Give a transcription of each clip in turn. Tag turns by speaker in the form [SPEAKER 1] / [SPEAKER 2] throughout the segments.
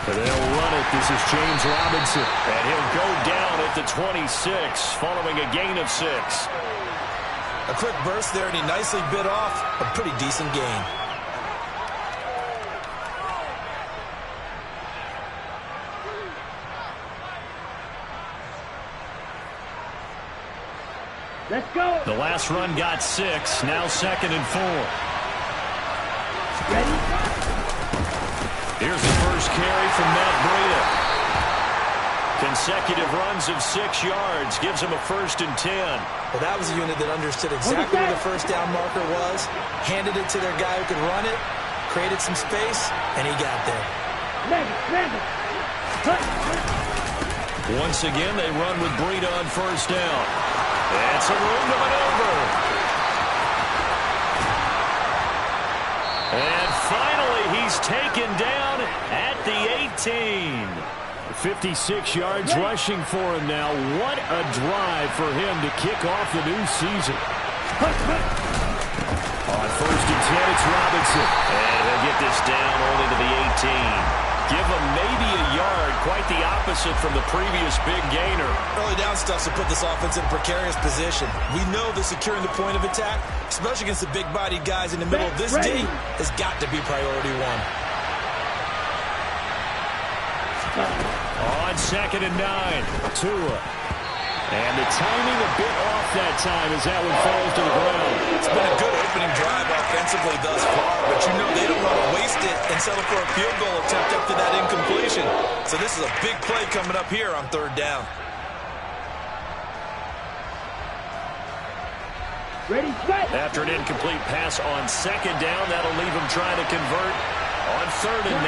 [SPEAKER 1] They'll run it. This is James Robinson. And he'll go down at the 26 following a gain of 6.
[SPEAKER 2] A quick burst there, and he nicely bit off a pretty decent gain.
[SPEAKER 3] Let's go.
[SPEAKER 1] The last run got 6. Now 2nd and 4.
[SPEAKER 3] Ready?
[SPEAKER 1] Here's the first carry from Matt Breida. Consecutive runs of 6 yards gives him a 1st and 10.
[SPEAKER 2] Well, that was a unit that understood exactly where the first down marker was, handed it to their guy who could run it, created some space, and he got there.
[SPEAKER 1] Once again, they run with Breida on 1st down. And some room to maneuver. And finally, he's taken down at the 18. 56 yards rushing for him now. What a drive for him to kick off the new season. On 1st and 10, it's Robinson. And he'll get this down only to the 18. Give him maybe a yard, quite the opposite from the previous big gainer.
[SPEAKER 2] Early down stuff to put this offense in a precarious position. We know that securing the point of attack, especially against the big-bodied guys in the middle of this D, has got to be priority one.
[SPEAKER 1] On 2nd and 9, Tua. And the timing a bit off that time as that one falls to the ground.
[SPEAKER 2] It's been a good opening drive offensively thus far, but you know they don't want to waste it and settle for a field goal attempt after that incompletion. So this is a big play coming up here on 3rd down.
[SPEAKER 3] Ready, set.
[SPEAKER 1] After an incomplete pass on 2nd down, that'll leave him trying to convert on 3rd and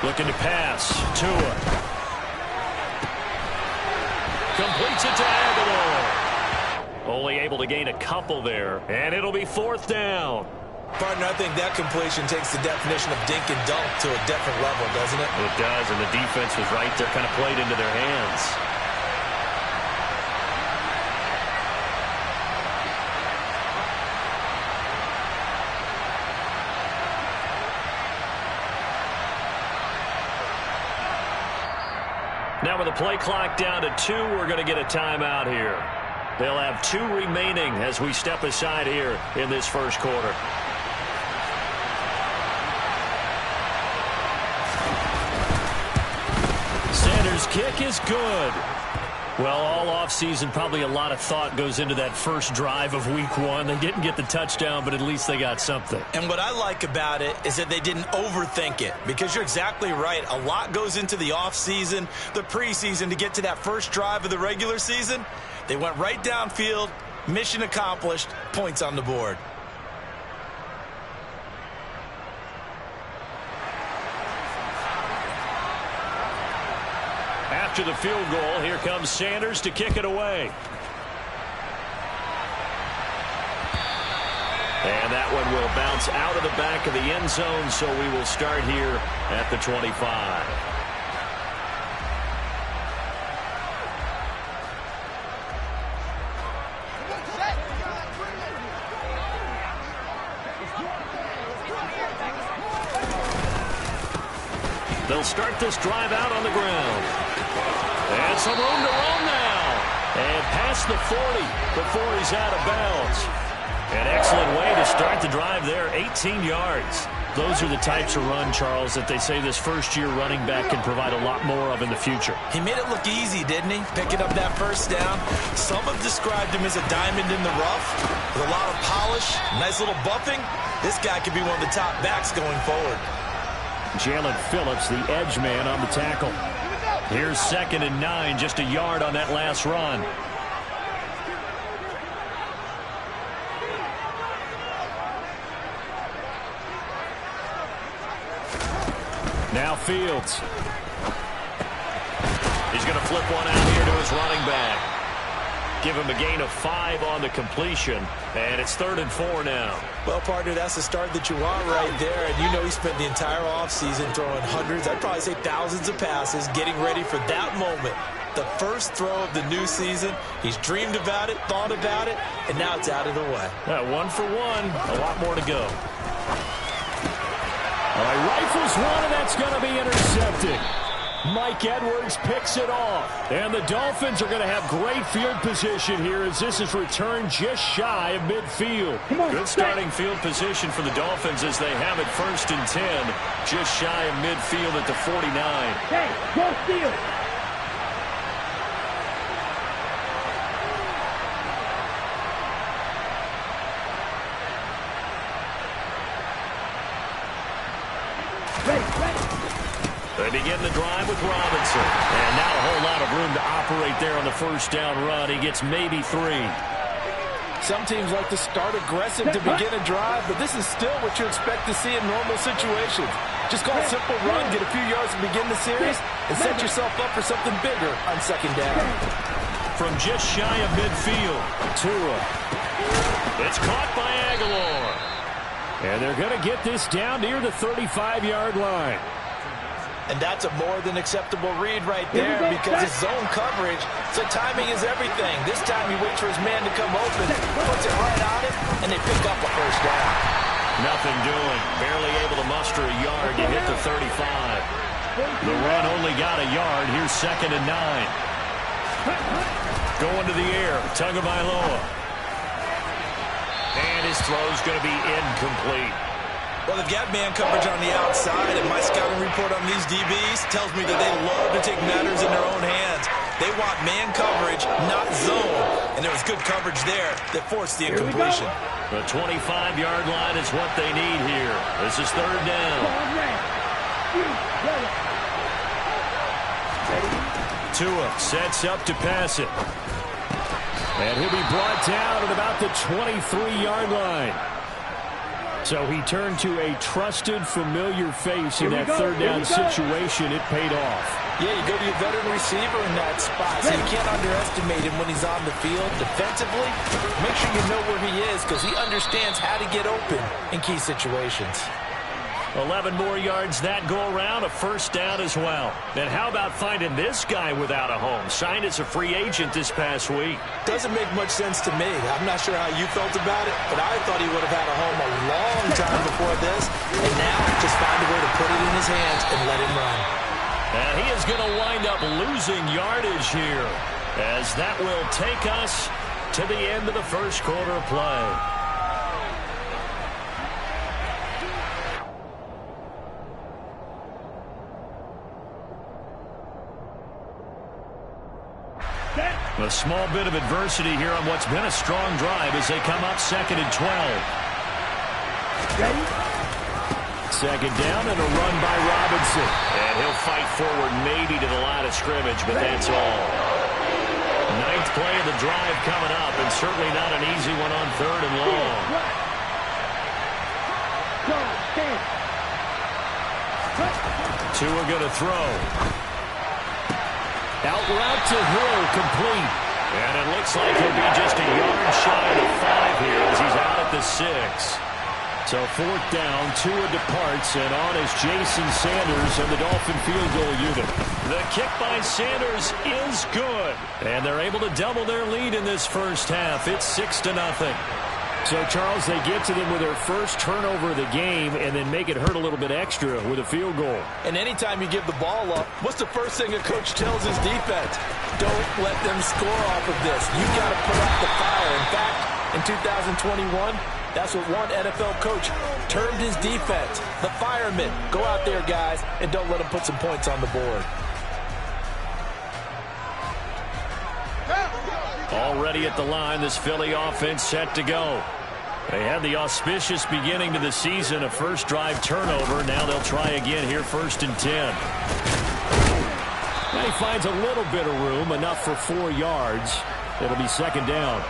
[SPEAKER 1] 9. Looking to pass. Tua. Completes it to Aguilar. Only able to gain a couple there. And it'll be 4th down.
[SPEAKER 2] Partner, I think that completion takes the definition of dink and dunk to a different level, doesn't it?
[SPEAKER 1] It does, and the defense was right there, kind of played into their hands. Now with the play clock down to 2, we're going to get a timeout here. They'll have 2 remaining as we step aside here in this first quarter. Sanders' kick is good. Well, all offseason, probably a lot of thought goes into that first drive of week 1. They didn't get the touchdown, but at least they got something.
[SPEAKER 2] And what I like about it is that they didn't overthink it, because you're exactly right. A lot goes into the offseason, the preseason, to get to that first drive of the regular season. They went right downfield, mission accomplished, points on the board.
[SPEAKER 1] After the field goal, here comes Sanders to kick it away. And that one will bounce out of the back of the end zone, so we will start here at the 25. They'll start this drive out on the ground. And some room to run now. And past the 40 before he's out of bounds. An excellent way to start the drive there, 18 yards. Those are the types of run, Charles, that they say this first-year running back can provide a lot more of in the future.
[SPEAKER 2] He made it look easy, didn't he? Picking up that first down. Some have described him as a diamond in the rough with a lot of polish, nice little buffing. This guy could be one of the top backs going forward.
[SPEAKER 1] Jalen Phillips, the edge man on the tackle. Here's 2nd and 9, just a yard on that last run. Now Fields. He's going to flip one out here to his running back. Give him a gain of 5 on the completion, and it's 3rd and 4 now.
[SPEAKER 2] Well, partner, that's the start that you want right there, and you know he spent the entire offseason throwing hundreds, I'd probably say thousands of passes, getting ready for that moment. The first throw of the new season. He's dreamed about it, thought about it, and now it's out of the way.
[SPEAKER 1] 1 for 1, a lot more to go. Rifles one, and that's going to be intercepted. Mike Edwards picks it off. And the Dolphins are going to have great field position here as this is returned just shy of midfield. Good starting field position for the Dolphins as they have it 1st and 10, just shy of midfield at the 49.
[SPEAKER 3] Hey, go field.
[SPEAKER 1] They begin the drive with Robinson. And not a whole lot of room to operate there on the first down run. He gets maybe 3.
[SPEAKER 4] Some teams like to start aggressive to begin a drive, but this is still what you expect to see in normal situations. Just call a simple run, get a few yards to begin the series, and set yourself up for something bigger on 2nd down.
[SPEAKER 1] From just shy of midfield, Tua. It's caught by Aguilar. And they're going to get this down near the 35-yard line.
[SPEAKER 2] And that's a more than acceptable read right there because it's zone coverage, so timing is everything. This time he waits for his man to come open, puts it right on it, and they pick up a 1st down.
[SPEAKER 1] Nothing doing. Barely able to muster a yard to hit the 35. The run only got a yard. Here's 2nd and 9. Going to the air. Tagovailoa. And his throw's going to be incomplete.
[SPEAKER 2] Well, they've got man coverage on the outside, and my scouting report on these DBs tells me that they love to take matters in their own hands. They want man coverage, not zone. And there was good coverage there that forced the incompletion.
[SPEAKER 1] The 25-yard line is what they need here. This is 3rd down. Tua sets up to pass it. And he'll be brought down at about the 23-yard line. So he turned to a trusted, familiar face in that 3rd down situation. It paid off.
[SPEAKER 4] Yeah, you go to your veteran receiver in that spot, so you can't underestimate him when he's on the field. Defensively, make sure you know where he is because he understands how to get open in key situations.
[SPEAKER 1] 11 more yards that go around, a 1st down as well. And how about finding this guy without a home? Signed as a free agent this past week.
[SPEAKER 4] Doesn't make much sense to me. I'm not sure how you felt about it, but I thought he would have had a home a long time before this. And now just find a way to put it in his hands and let him run.
[SPEAKER 1] And he is going to wind up losing yardage here as that will take us to the end of the 1st quarter of play. A small bit of adversity here on what's been a strong drive as they come up 2nd and 12.
[SPEAKER 3] Ready?
[SPEAKER 1] 2nd down and a run by Robinson. And he'll fight forward maybe to the line of scrimmage, but that's all. 9th play of the drive coming up, and certainly not an easy one on 3rd and long. Tua going to throw. Out route to Hill, complete. And it looks like he'll be just a yard shy of 5 here as he's out at the 6. So 4th down, Tua departs, and on is Jason Sanders and the Dolphin field goal unit. The kick by Sanders is good. And they're able to double their lead in this 1st half. It's 6-0. So, Charles, they get to them with their first turnover of the game and then make it hurt a little bit extra with a field goal.
[SPEAKER 4] And anytime you give the ball up, what's the first thing a coach tells his defense? Don't let them score off of this. You've got to put out the fire. In fact, in 2021, that's what one NFL coach termed his defense. The firemen. Go out there, guys, and don't let them put some points on the board.
[SPEAKER 1] Already at the line, this Philly offense set to go. They had the auspicious beginning to the season, a first drive turnover. Now they'll try again here, 1st and 10. Now he finds a little bit of room, enough for 4 yards. It'll be 2nd down.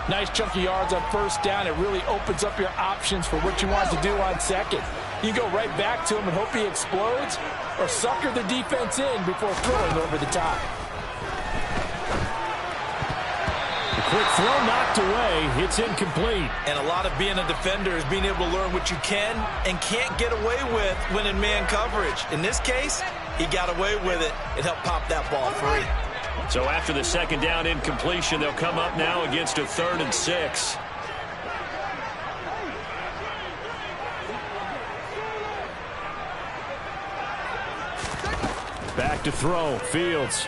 [SPEAKER 4] Nice chunk of yards on 1st down. It really opens up your options for what you want to do on 2nd. You go right back to him and hope he explodes, or sucker the defense in before throwing over the top.
[SPEAKER 1] Quick throw knocked away. It's incomplete.
[SPEAKER 2] And a lot of being a defender is being able to learn what you can and can't get away with when in man coverage. In this case, he got away with it and helped pop that ball free.
[SPEAKER 1] So after the 2nd down incompletion, they'll come up now against a 3rd and 6. Back to throw. Fields.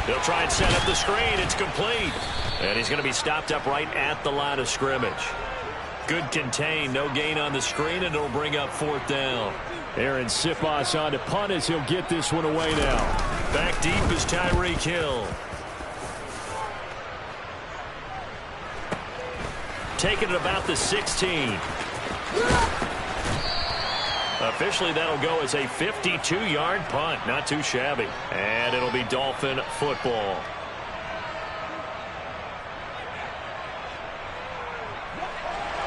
[SPEAKER 1] He'll try and set up the screen. It's complete. And he's going to be stopped up right at the line of scrimmage. Good contain. No gain on the screen, and it'll bring up 4th down. Aaron Siposs on to punt as he'll get this one away now. Back deep is Tyreek Hill. Taking it about the 16. Officially, that'll go as a 52-yard punt. Not too shabby. And it'll be Dolphin football.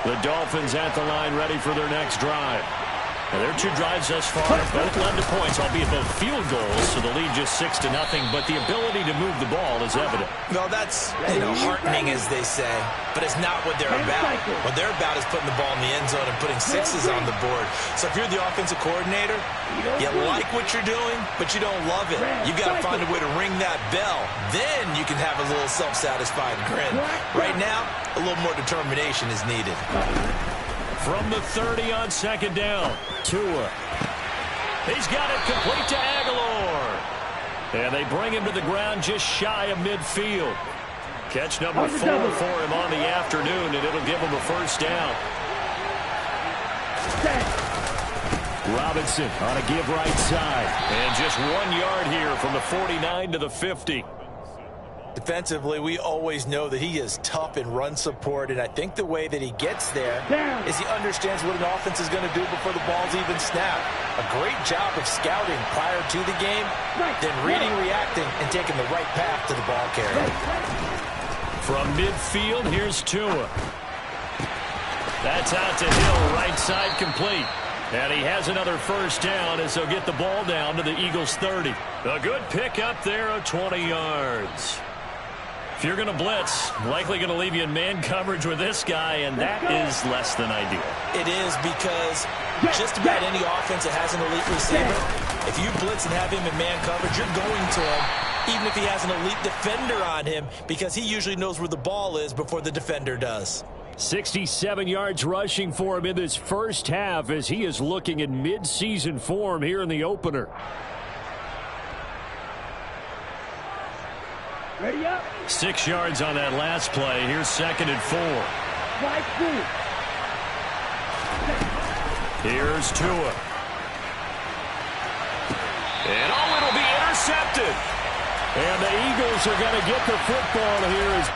[SPEAKER 1] The Dolphins at the line ready for their next drive. Now, their 2 drives thus far both led to points, albeit both field goals, so the lead just 6-0, but the ability to move the ball is evident.
[SPEAKER 2] Well, that's, heartening, as they say, but it's not what they're about. What they're about is putting the ball in the end zone and putting 6s on the board. So if you're the offensive coordinator, you like what you're doing, but you don't love it. You've got to find a way to ring that bell. Then you can have a little self-satisfied grin. Right now, a little more determination is needed.
[SPEAKER 1] From the 30 on 2nd down, Tua. He's got it complete to Aguilar. And they bring him to the ground just shy of midfield. Catch number 4 for him on the afternoon, and it'll give him a 1st down. Robinson on a give right side. And just 1 yard here from the 49 to the 50.
[SPEAKER 2] Defensively, we always know that he is tough in run support, and I think the way that he gets there is he understands what an offense is going to do before the ball's even snapped. A great job of scouting prior to the game, then reading, reacting, and taking the right path to the ball carrier.
[SPEAKER 1] From midfield, here's Tua. That's out to Hill, right side complete. And he has another 1st down as they'll get the ball down to the Eagles' 30. A good pickup there of 20 yards. If you're going to blitz, likely going to leave you in man coverage with this guy, and that is less than ideal.
[SPEAKER 2] It is, because just about any offense that has an elite receiver, if you blitz and have him in man coverage, you're going to him, even if he has an elite defender on him, because he usually knows where the ball is before the defender does.
[SPEAKER 1] 67 yards rushing for him in this first half as he is looking in mid-season form here in the opener.
[SPEAKER 3] Ready up.
[SPEAKER 1] 6 yards on that last play. Here's 2nd and 4. Here's Tua. And it'll be intercepted. And the Eagles are going to get the football here as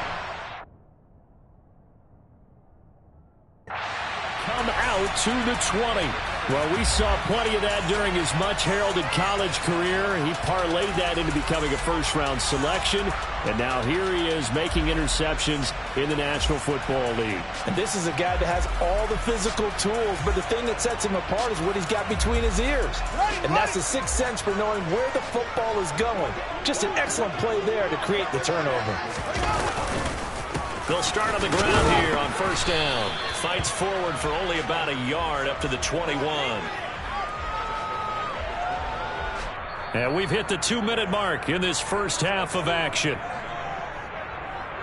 [SPEAKER 1] come out to the 20. Well, we saw plenty of that during his much-heralded college career. He parlayed that into becoming a first-round selection, and now here he is making interceptions in the National Football League.
[SPEAKER 4] And this is a guy that has all the physical tools, but the thing that sets him apart is what he's got between his ears. And that's the sixth sense for knowing where the football is going. Just an excellent play there to create the turnover.
[SPEAKER 1] They'll start on the ground here on 1st down. Fights forward for only about a yard up to the 21. And we've hit the 2-minute mark in this first half of action.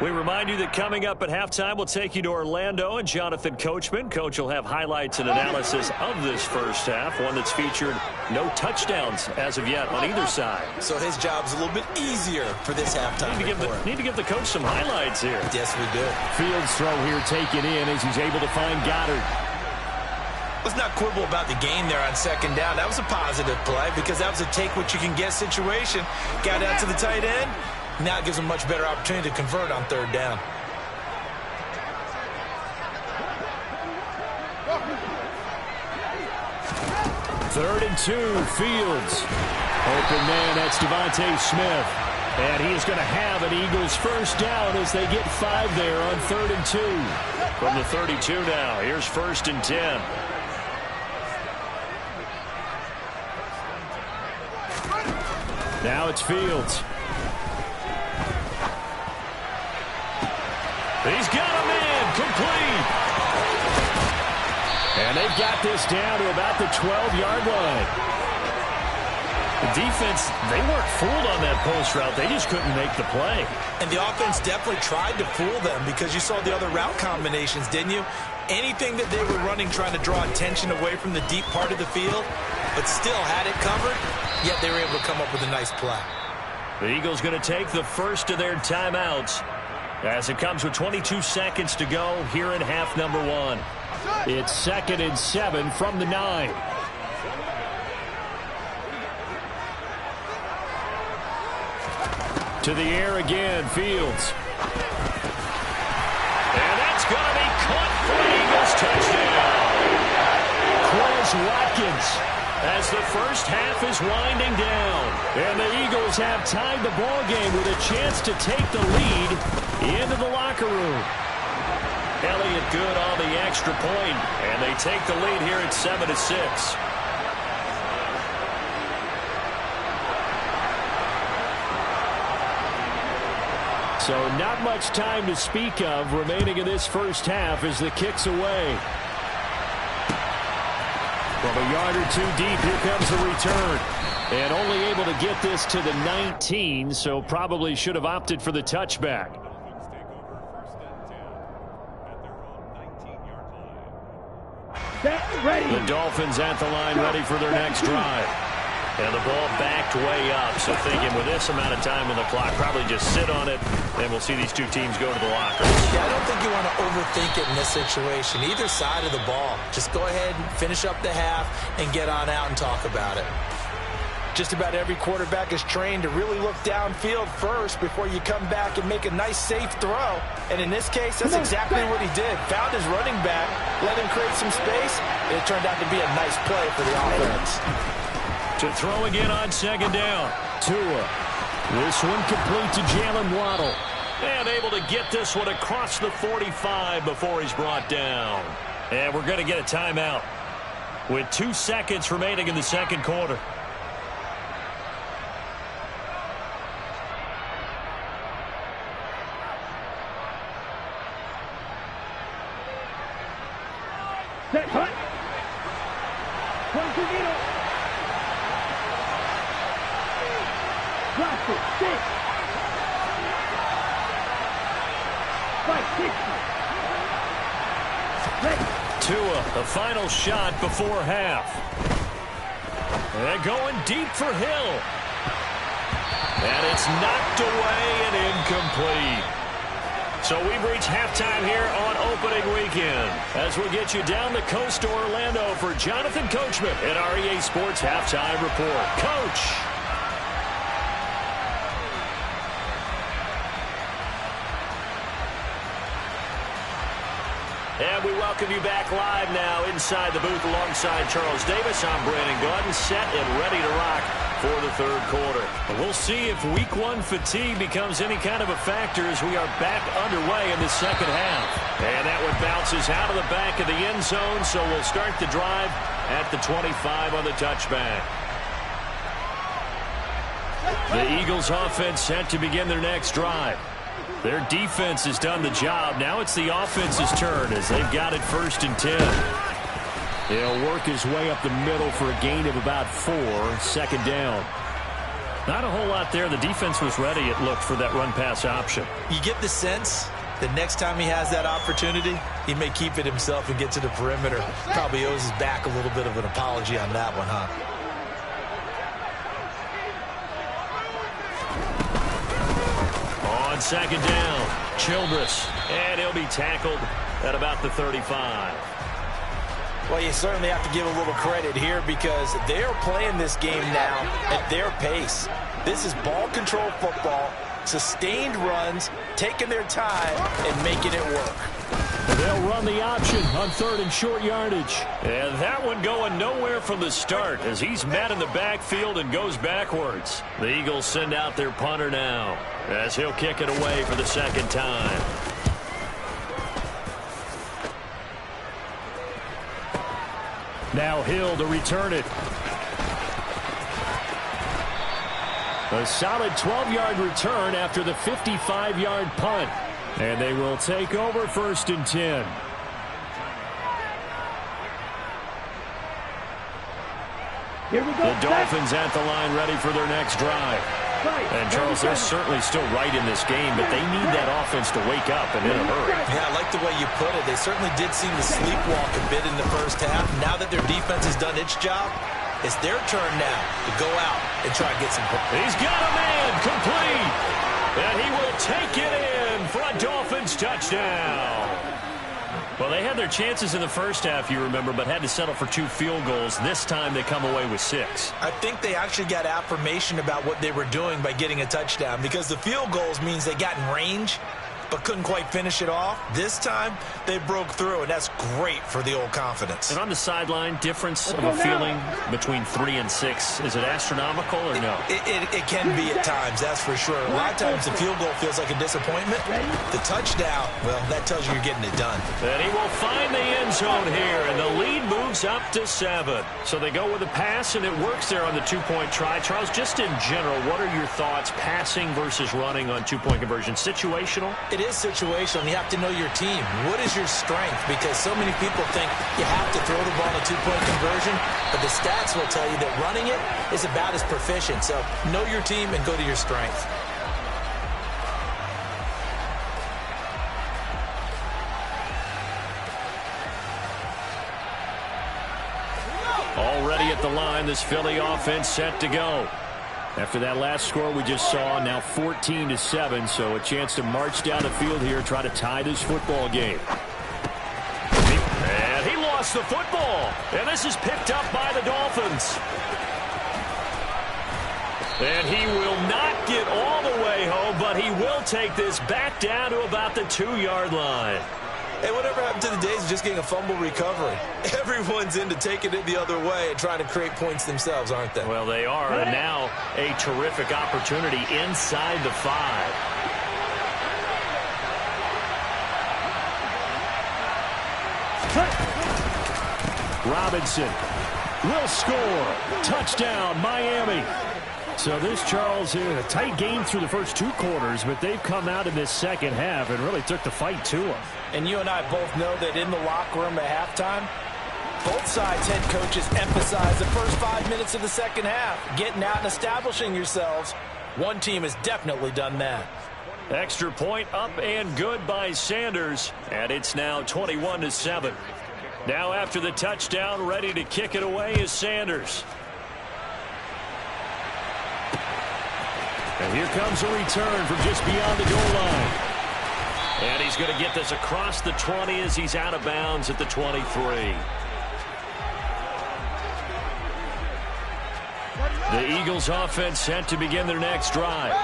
[SPEAKER 1] We remind you that coming up at halftime, we'll take you to Orlando and Jonathan Coachman. Coach will have highlights and analysis of this first half, one that's featured no touchdowns as of yet on either side.
[SPEAKER 2] So his job's a little bit easier for this halftime.
[SPEAKER 1] Need to give the coach some highlights here.
[SPEAKER 2] Yes, we do.
[SPEAKER 1] Fields throw here taken in as he's able to find Goddard.
[SPEAKER 2] Let's not quibble about the gain there on 2nd down. That was a positive play because that was a take-what-you-can-get situation. Got out to the tight end. Now it gives them a much better opportunity to convert on 3rd down.
[SPEAKER 1] Third and 2, Fields. Open man, that's Devontae Smith. And he is going to have an Eagles first down as they get 5 there on 3rd and 2. From the 32 now, here's 1st and 10. Now it's Fields. He's got a man complete. And they've got this down to about the 12-yard line. The defense, they weren't fooled on that post route. They just couldn't make the play.
[SPEAKER 2] And the offense definitely tried to fool them because you saw the other route combinations, didn't you? Anything that they were running trying to draw attention away from the deep part of the field, but still had it covered, yet they were able to come up with a nice play.
[SPEAKER 1] The Eagles going to take the first of their timeouts as it comes with 22 seconds to go here in half number 1. It's 2nd and 7 from the 9. To the air again, Fields. And that's going to be caught for the Eagles touchdown. Quez Watkins as the first half is winding down. And the Eagles have tied the ball game with a chance to take the lead into the locker room. Elliott good on the extra point, and they take the lead here at 7-6. So not much time to speak of remaining in this first half as the kick's away. From a yard or two deep, here comes the return. And only able to get this to the 19, so probably should have opted for the touchback.
[SPEAKER 3] Ready.
[SPEAKER 1] The Dolphins at the line, ready for their next drive. And the ball backed way up, so thinking with this amount of time on the clock, probably just sit on it, and we'll see these two teams go to the locker.
[SPEAKER 2] Yeah, I don't think you want to overthink it in this situation. Either side of the ball. Just go ahead and finish up the half and get on out and talk about it.
[SPEAKER 4] Just about every quarterback is trained to really look downfield first before you come back and make a nice, safe throw. And in this case, that's exactly what he did. Found his running back, let him create some space, and it turned out to be a nice play for the offense.
[SPEAKER 1] To throw again on 2nd down. Tua. This one complete to Jalen Waddle. And able to get this one across the 45 before he's brought down. And we're going to get a timeout with 2 seconds remaining in the second quarter.
[SPEAKER 3] Set, cut. One, two, middle. Drop it. 6. 560. Ready.
[SPEAKER 1] Tua, the final shot before half. And going deep for Hill. And it's knocked away and incomplete. So we've reached halftime here on opening weekend as we get you down the coast to Orlando for Jonathan Coachman at our EA Sports Halftime Report. Coach. And we welcome you back live now inside the booth alongside Charles Davis. I'm Brandon Gordon, set and ready to rock for the third quarter. And we'll see if week 1 fatigue becomes any kind of a factor as we are back underway in the second half. And that one bounces out of the back of the end zone, so we'll start the drive at the 25 on the touchback. The Eagles offense set to begin their next drive. Their defense has done the job. Now it's the offense's turn as they've got it 1st and 10. He'll work his way up the middle for a gain of about 4, 2nd down. Not a whole lot there. The defense was ready, it looked, for that run-pass option.
[SPEAKER 2] You get the sense that next time he has that opportunity, he may keep it himself and get to the perimeter. Probably owes his back a little bit of an apology on that one, huh?
[SPEAKER 1] On 2nd down, Childress, and he'll be tackled at about the 35.
[SPEAKER 4] Well, you certainly have to give a little credit here because they're playing this game now at their pace. This is ball control football, sustained runs, taking their time, and making it work.
[SPEAKER 1] They'll run the option on 3rd and short yardage. And that one going nowhere from the start as he's met in the backfield and goes backwards. The Eagles send out their punter now as he'll kick it away for the 2nd time. Now Hill to return it. A solid 12-yard return after the 55-yard punt. And they will take over 1st and 10.
[SPEAKER 3] Here we go.
[SPEAKER 1] The Dolphins at the line ready for their next drive. And Charles, they're certainly still right in this game, but they need that offense to wake up and in a hurry.
[SPEAKER 2] Yeah, I like the way you put it. They certainly did seem to sleepwalk a bit in the first half. Now that their defense has done its job, It's their turn now to go out and try to get some points.
[SPEAKER 1] He's got a man complete. And he will take it in for a Dolphins touchdown. Well, they had their chances in the first half, you remember, but had to settle for 2 field goals. This time they come away with 6.
[SPEAKER 2] I think they actually got affirmation about what they were doing by getting a touchdown, because the field goals means they got in range but couldn't quite finish it off. This time, they broke through, and that's great for the old confidence.
[SPEAKER 1] And on the sideline, difference of a feeling between 3 and 6, is it astronomical or no?
[SPEAKER 2] It can be at times, that's for sure. A lot of times the field goal feels like a disappointment. The touchdown, well, that tells you you're getting it done.
[SPEAKER 1] And he will find the end zone here, and the lead moves up to 7. So they go with a pass, and it works there on the 2-point try. Charles, just in general, what are your thoughts passing versus running on 2-point conversion? Situational?
[SPEAKER 2] It is situational. You have to know your team. What is your strength? Because so many people think you have to throw the ball in a 2-point conversion, but the stats will tell you that running it is about as proficient. So know your team and go to your strength.
[SPEAKER 1] Already at the line, this Philly offense set to go. After that last score we just saw, now 14-7, so a chance to march down the field here, try to tie this football game. And he lost the football, and this is picked up by the Dolphins. And he will not get all the way home, but he will take this back down to about the 2-yard line.
[SPEAKER 2] Hey, whatever happened to the days of just getting a fumble recovery? Everyone's into taking it the other way and trying to create points themselves, aren't they?
[SPEAKER 1] Well, they are, and now a terrific opportunity inside the 5. Robinson will score. Touchdown, Miami. So this, Charles, a tight game through the first 2 quarters, but they've come out in this second half and really took the fight to them.
[SPEAKER 5] And you and I both know that in the locker room at halftime, both sides' head coaches emphasize the first 5 minutes of the second half, getting out and establishing yourselves. One team has definitely done that.
[SPEAKER 1] Extra point up and good by Sanders, and it's now 21-7. Now after the touchdown, ready to kick it away is Sanders. And here comes a return from just beyond the goal line. And he's going to get this across the 20 as he's out of bounds at the 23. The Eagles offense set to begin their next drive.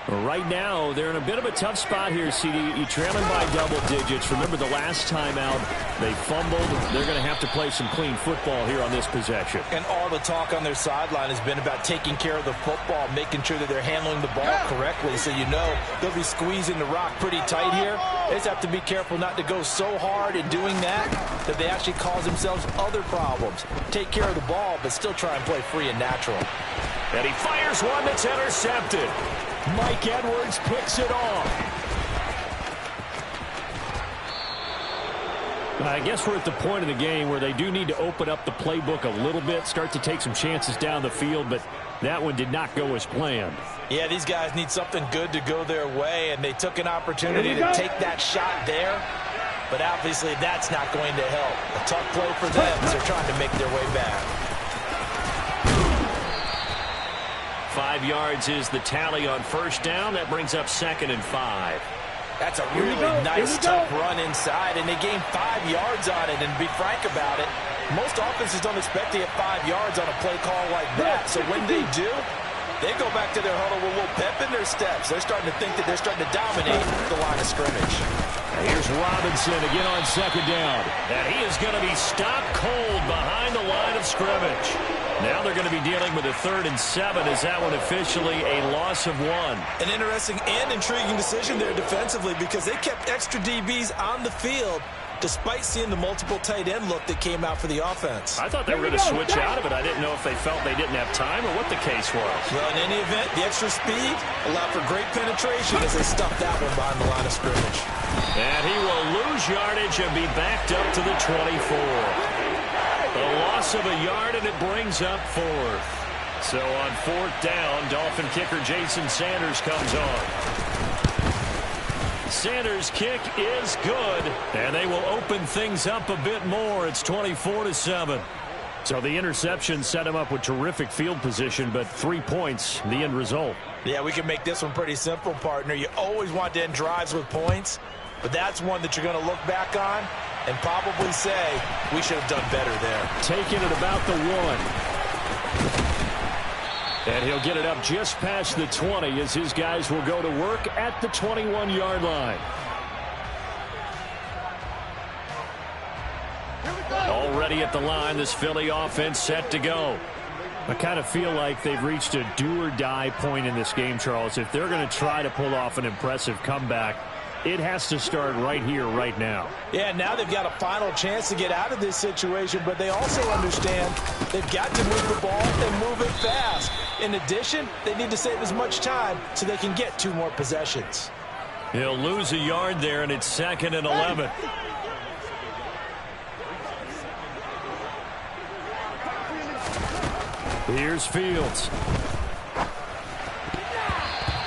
[SPEAKER 1] Right now, they're in a bit of a tough spot here, CD. You're trailing by double digits. Remember the last time out, they fumbled. They're going to have to play some clean football here on this possession.
[SPEAKER 5] And all the talk on their sideline has been about taking care of the football, making sure that they're handling the ball correctly. So you know they'll be squeezing the rock pretty tight here. They just have to be careful not to go so hard in doing that they actually cause themselves other problems. Take care of the ball, but still try and play free and natural.
[SPEAKER 1] And he fires one that's intercepted. Mike Edwards picks it off. I guess we're at the point of the game where they do need to open up the playbook a little bit, start to take some chances down the field, but that one did not go as planned.
[SPEAKER 5] Yeah, these guys need something good to go their way, and they took an opportunity to take that shot there, but obviously that's not going to help. A tough play for them as they're trying to make their way back.
[SPEAKER 1] 5 yards is the tally on first down. That brings up 2nd and 5.
[SPEAKER 5] That's a really nice, tough run inside, and they gained 5 yards on it. And to be frank about it, most offenses don't expect to get 5 yards on a play call like that. So when they do, they go back to their huddle with a little pep in their steps. They're starting to think that they're starting to dominate the line of scrimmage.
[SPEAKER 1] Here's Robinson again on 2nd down. And he is going to be stopped cold behind the line of scrimmage. Now they're going to be dealing with a 3rd and 7. Is that one officially a loss of 1?
[SPEAKER 2] An interesting and intriguing decision there defensively, because they kept extra DBs on the field despite seeing the multiple tight end look that came out for the offense.
[SPEAKER 1] I thought they were going to switch out of it. I didn't know if they felt they didn't have time or what the case was.
[SPEAKER 2] Well, in any event, the extra speed allowed for great penetration as they stuffed that one behind the line of scrimmage.
[SPEAKER 1] And he will lose yardage and be backed up to the 24. A loss of a yard, and it brings up 4th. So on 4th down, Dolphin kicker Jason Sanders comes on. Sanders' kick is good, and they will open things up a bit more. It's 24-7. So the interception set him up with terrific field position, but 3 points, the end result.
[SPEAKER 5] Yeah, we can make this one pretty simple, partner. You always want to end drives with points, but that's one that you're going to look back on and probably say, we should have done better there.
[SPEAKER 1] Taking it about the 1. And he'll get it up just past the 20 as his guys will go to work at the 21-yard line. Already at the line, this Philly offense set to go. I kind of feel like they've reached a do-or-die point in this game, Charles. If they're going to try to pull off an impressive comeback, it has to start right here, right now.
[SPEAKER 5] Yeah, now they've got a final chance to get out of this situation, but they also understand they've got to move the ball and move it fast. In addition, they need to save as much time so they can get 2 more possessions.
[SPEAKER 1] He'll lose a yard there, and it's 2nd and 11. Here's Fields.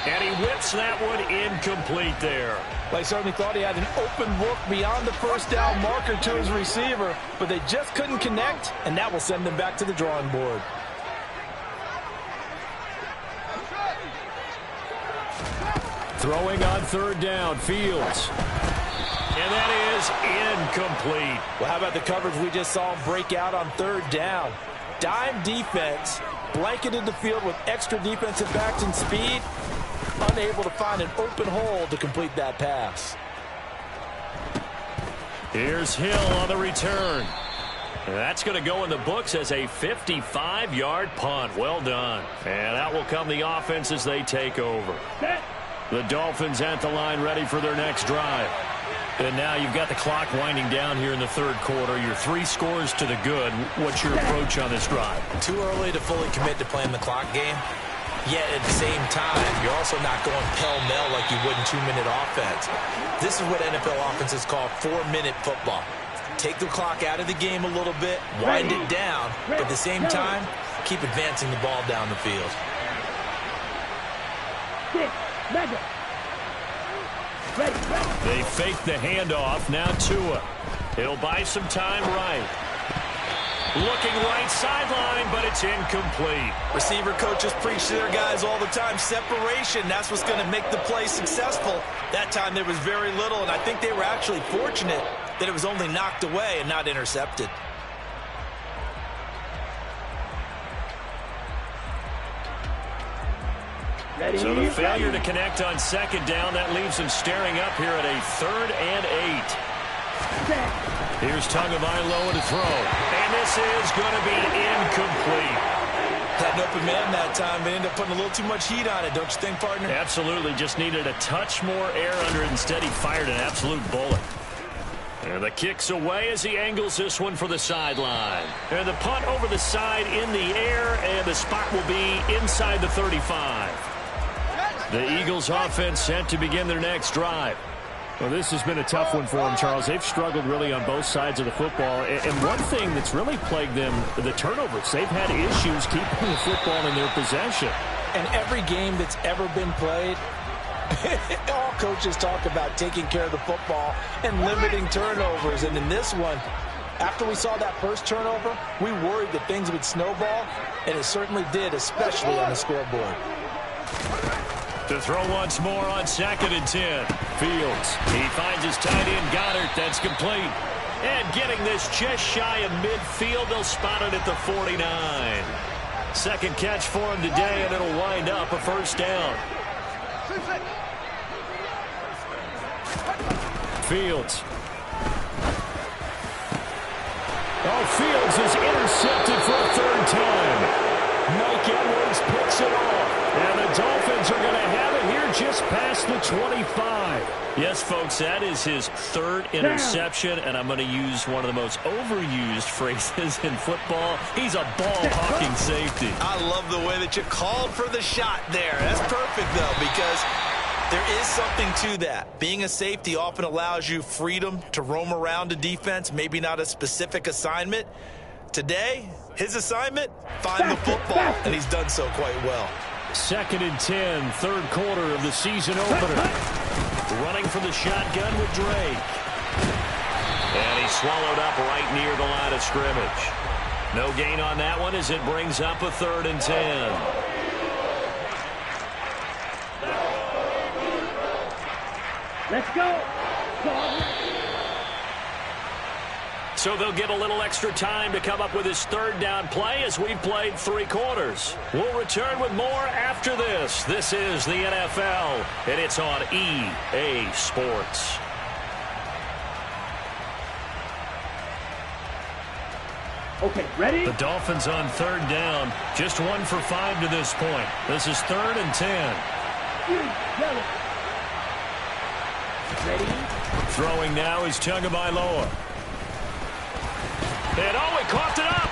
[SPEAKER 1] And he whips that one incomplete there.
[SPEAKER 5] Well, I certainly thought he had an open look beyond the first down marker to his receiver, but they just couldn't connect, and that will send them back to the drawing board.
[SPEAKER 1] Throwing on 3rd down, Fields. And that is incomplete.
[SPEAKER 5] Well, how about the coverage we just saw him break out on 3rd down? Dime defense, blanketed the field with extra defensive backs and speed, unable to find an open hole to complete that pass.
[SPEAKER 1] Here's Hill on the return. And that's going to go in the books as a 55-yard punt. Well done. And out will come the offense as they take over. The Dolphins at the line ready for their next drive. And now you've got the clock winding down here in the 3rd quarter. You're 3 scores to the good. What's your approach on this drive?
[SPEAKER 2] Too early to fully commit to playing the clock game. Yet at the same time, you're also not going pell-mell like you would in 2-minute offense. This is what NFL offenses call 4-minute football. Take the clock out of the game a little bit, wind it down, but at the same time, keep advancing the ball down the field.
[SPEAKER 1] They fake the handoff. Now Tua. He'll buy some time right. Looking right sideline, but it's incomplete.
[SPEAKER 2] Receiver coaches preach to their guys all the time. Separation, that's what's going to make the play successful. That time there was very little, and I think they were actually fortunate that it was only knocked away and not intercepted.
[SPEAKER 1] So the failure to connect on 2nd down, that leaves them staring up here at a 3rd and 8. Here's Tagovailoa to throw. And this is going to be incomplete.
[SPEAKER 2] Had an open man that time, but ended up putting a little too much heat on it, don't you think, partner?
[SPEAKER 1] Absolutely. Just needed a touch more air under it. Instead, he fired an absolute bullet. And the kick's away as he angles this one for the sideline. And the punt over the side in the air, and the spot will be inside the 35. The Eagles offense set to begin their next drive. Well, this has been a tough one for them, Charles. They've struggled really on both sides of the football. And one thing that's really plagued them, the turnovers. They've had issues keeping the football in their possession.
[SPEAKER 5] And every game that's ever been played, all coaches talk about taking care of the football and limiting turnovers. And in this one, after we saw that first turnover, we worried that things would snowball, and it certainly did, especially on the scoreboard.
[SPEAKER 1] To throw once more on 2nd and 10. Fields. He finds his tight end, Goddard. That's complete. And getting this just shy of midfield, they'll spot it at the 49. 2nd catch for him today, and it'll wind up a 1st down. Fields. Oh, Fields is intercepted for a 3rd time. Mike Edwards picks it off. And the Dolphins are going to have it here just past the 25. Yes, folks, that is his 3rd interception, and I'm going to use one of the most overused phrases in football. He's a ball-hawking safety.
[SPEAKER 2] I love the way that you called for the shot there. That's perfect, though, because there is something to that. Being a safety often allows you freedom to roam around a defense, maybe not a specific assignment. Today, his assignment, find the football, and he's done so quite well.
[SPEAKER 1] 2nd and 10, 3rd quarter of the season opener. Running for the shotgun with Drake. And he's swallowed up right near the line of scrimmage. No gain on that one as it brings up a 3rd and 10.
[SPEAKER 3] Let's go.
[SPEAKER 1] So they'll get a little extra time to come up with his 3rd down play as we've played 3 quarters. We'll return with more after this. This is the NFL, and it's on EA Sports.
[SPEAKER 3] Okay, ready?
[SPEAKER 1] The Dolphins on 3rd down. Just 1 for 5 to this point. This is 3rd and 10.
[SPEAKER 3] Ready?
[SPEAKER 1] Throwing now is Tagovailoa. And he coughed it up.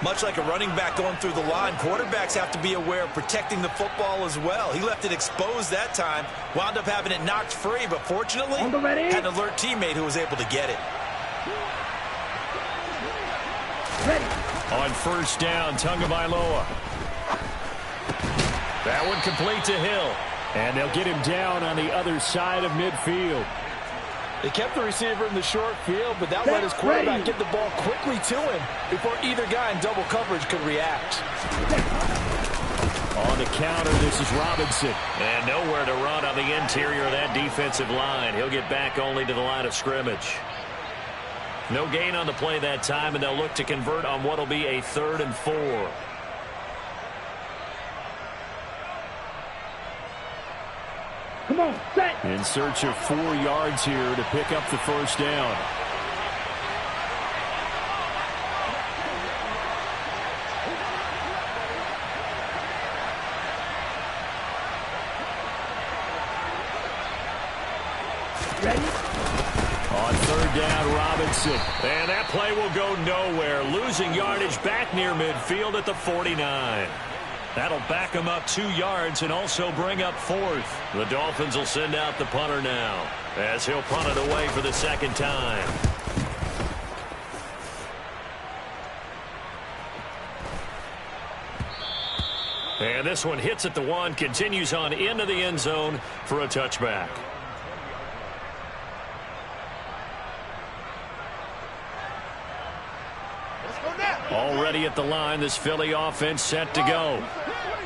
[SPEAKER 2] Much like a running back going through the line, quarterbacks have to be aware of protecting the football as well. He left it exposed that time, wound up having it knocked free, but fortunately had an alert teammate who was able to get it.
[SPEAKER 3] Ready.
[SPEAKER 1] On 1st down, Tagovailoa. That one complete to Hill. And they'll get him down on the other side of midfield.
[SPEAKER 5] They kept the receiver in the short field, but that let his quarterback get the ball quickly to him before either guy in double coverage could react.
[SPEAKER 1] On the counter, this is Robinson. And nowhere to run on the interior of that defensive line. He'll get back only to the line of scrimmage. No gain on the play that time, and they'll look to convert on what will be a 3rd and 4.
[SPEAKER 3] Come on, set.
[SPEAKER 1] In search of 4 yards here to pick up the 1st down.
[SPEAKER 3] Ready?
[SPEAKER 1] On 3rd down, Robinson. And that play will go nowhere. Losing yardage back near midfield at the 49. That'll back him up 2 yards and also bring up 4th. The Dolphins will send out the punter now as he'll punt it away for the 2nd time. And this one hits at the 1, continues on into the end zone for a touchback. Already at the line, this Philly offense set to go.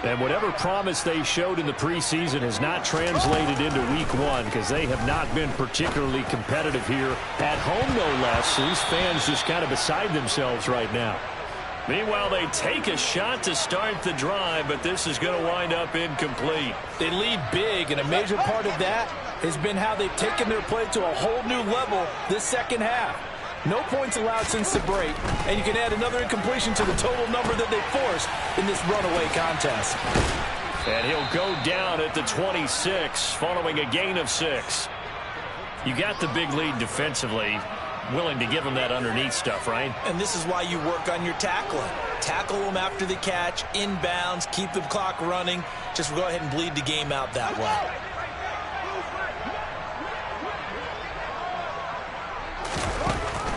[SPEAKER 1] And whatever promise they showed in the preseason has not translated into week 1 because they have not been particularly competitive here at home, no less. These fans just kind of beside themselves right now. Meanwhile, they take a shot to start the drive, but this is going to wind up incomplete.
[SPEAKER 5] They lead big, and a major part of that has been how they've taken their play to a whole new level this second half. No points allowed since the break, and you can add another incompletion to the total number that they forced in this runaway contest.
[SPEAKER 1] And he'll go down at the 26 following a gain of 6. You got the big lead defensively. Willing to give them that underneath stuff, right?
[SPEAKER 2] And this is why you work on your tackling. Tackle them after the catch, inbounds, keep the clock running. Just go ahead and bleed the game out that way.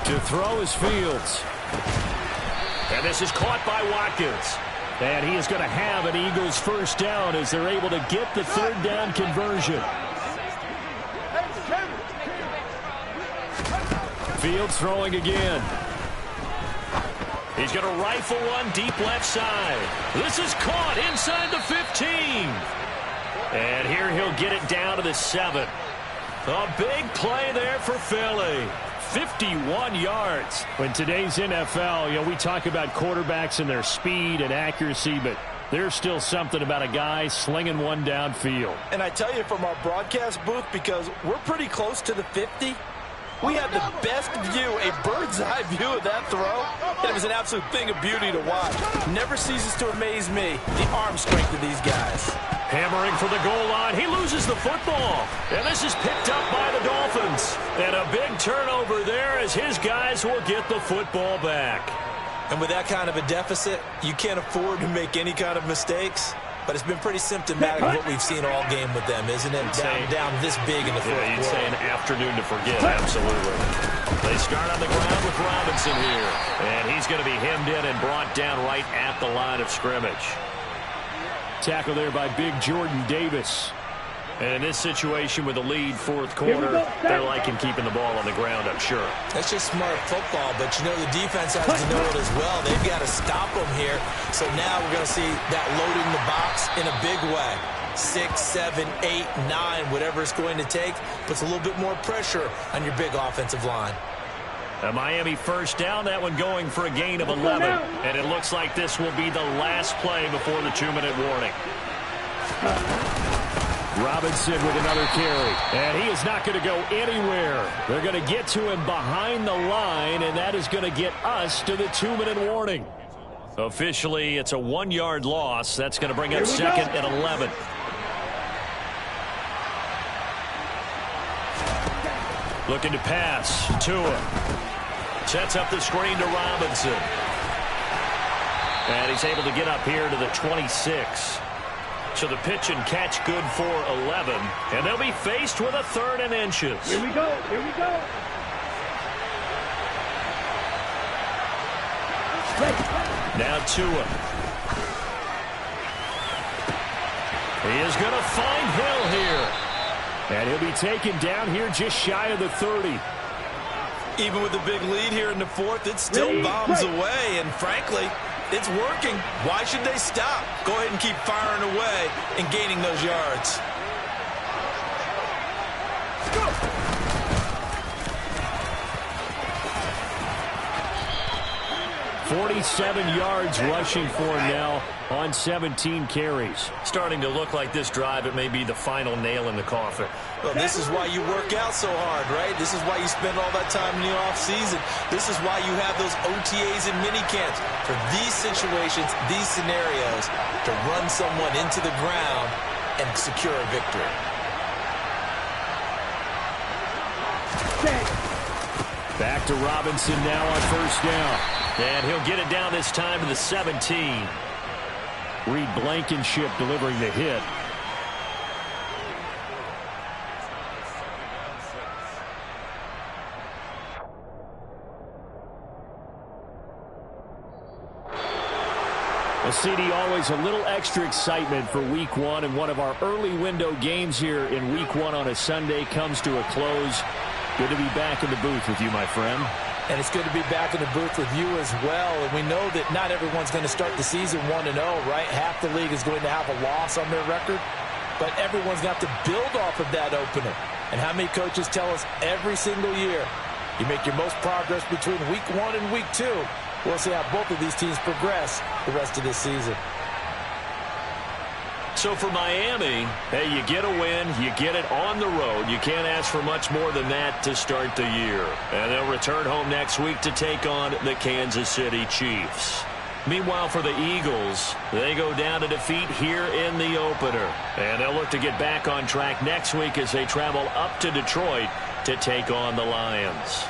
[SPEAKER 1] To throw is Fields. And this is caught by Watkins. And he is going to have an Eagles 1st down as they're able to get the 3rd down conversion. Fields throwing again. He's going to rifle one deep left side. This is caught inside the 15. And here he'll get it down to the 7. A big play there for Philly. 51 yards. In today's NFL, you know, we talk about quarterbacks and their speed and accuracy, but there's still something about a guy slinging one downfield.
[SPEAKER 5] And I tell you, from our broadcast booth, because we're pretty close to the 50, we had the best view, a bird's-eye view of that throw, and it was an absolute thing of beauty to watch. Never ceases to amaze me, the arm strength of these guys.
[SPEAKER 1] Hammering for the goal line. He loses the football. And this is picked up by the Dolphins. And a big turnover there as his guys will get the football back.
[SPEAKER 2] And with that kind of a deficit, you can't afford to make any kind of mistakes. But it's been pretty symptomatic of what we've seen all game with them, isn't it? Down this big in the fourth quarter.
[SPEAKER 1] You'd say an afternoon to forget, absolutely. They start on the ground with Robinson here. And he's going to be hemmed in and brought down right at the line of scrimmage. Tackle there by big Jordan Davis. And in this situation with the lead, fourth quarter, they're liking keeping the ball on the ground, I'm sure.
[SPEAKER 2] That's just smart football, but you know the defense has to know it as well. They've got to stop them here. So now we're going to see that loading the box in a big way. 6, 7, 8, 9, whatever it's going to take, puts a little bit more pressure on your big offensive line.
[SPEAKER 1] A Miami first down, that one going for a gain of 11. And it looks like this will be the last play before the 2-minute warning. Robinson with another carry. And he is not going to go anywhere. They're going to get to him behind the line, and that is going to get us to the 2-minute warning. Officially, it's a 1-yard loss. That's going to bring up second and 11. Looking to pass. Tua. Sets up the screen to Robinson. And he's able to get up here to the 26. So the pitch and catch good for 11. And they'll be faced with a 3rd and inches.
[SPEAKER 3] Here we go. Here we go.
[SPEAKER 1] Now Tua. He is going to find Hill here. And he'll be taken down here just shy of the 30.
[SPEAKER 2] Even with the big lead here in the fourth, it still bombs away, and frankly, it's working. Why should they stop? Go ahead and keep firing away and gaining those yards.
[SPEAKER 3] Go.
[SPEAKER 1] 47 yards rushing for him now on 17 carries. Starting to look like this drive, it may be the final nail in the coffin.
[SPEAKER 2] Well, this is why you work out so hard, right? This is why you spend all that time in the offseason. This is why you have those OTAs and minicamps. For these situations, these scenarios, to run someone into the ground and secure a victory.
[SPEAKER 1] Back to Robinson now on first down. And he'll get it down this time to the 17. Reed Blankenship delivering the hit. Well, CD, always a little extra excitement for Week 1, and one of our early window games here in Week 1 on a Sunday comes to a close. Good to be back in the booth with you, my friend.
[SPEAKER 5] And it's good to be back in the booth with you as well. And we know that not everyone's going to start the season 1-0, right? Half the league is going to have a loss on their record. But everyone's got to build off of that opener. And how many coaches tell us every single year, you make your most progress between Week 1 and Week 2. We'll see how both of these teams progress the rest of this season.
[SPEAKER 1] So for Miami, hey, you get a win, you get it on the road. You can't ask for much more than that to start the year. And they'll return home next week to take on the Kansas City Chiefs. Meanwhile, for the Eagles, they go down to defeat here in the opener. And they'll look to get back on track next week as they travel up to Detroit to take on the Lions.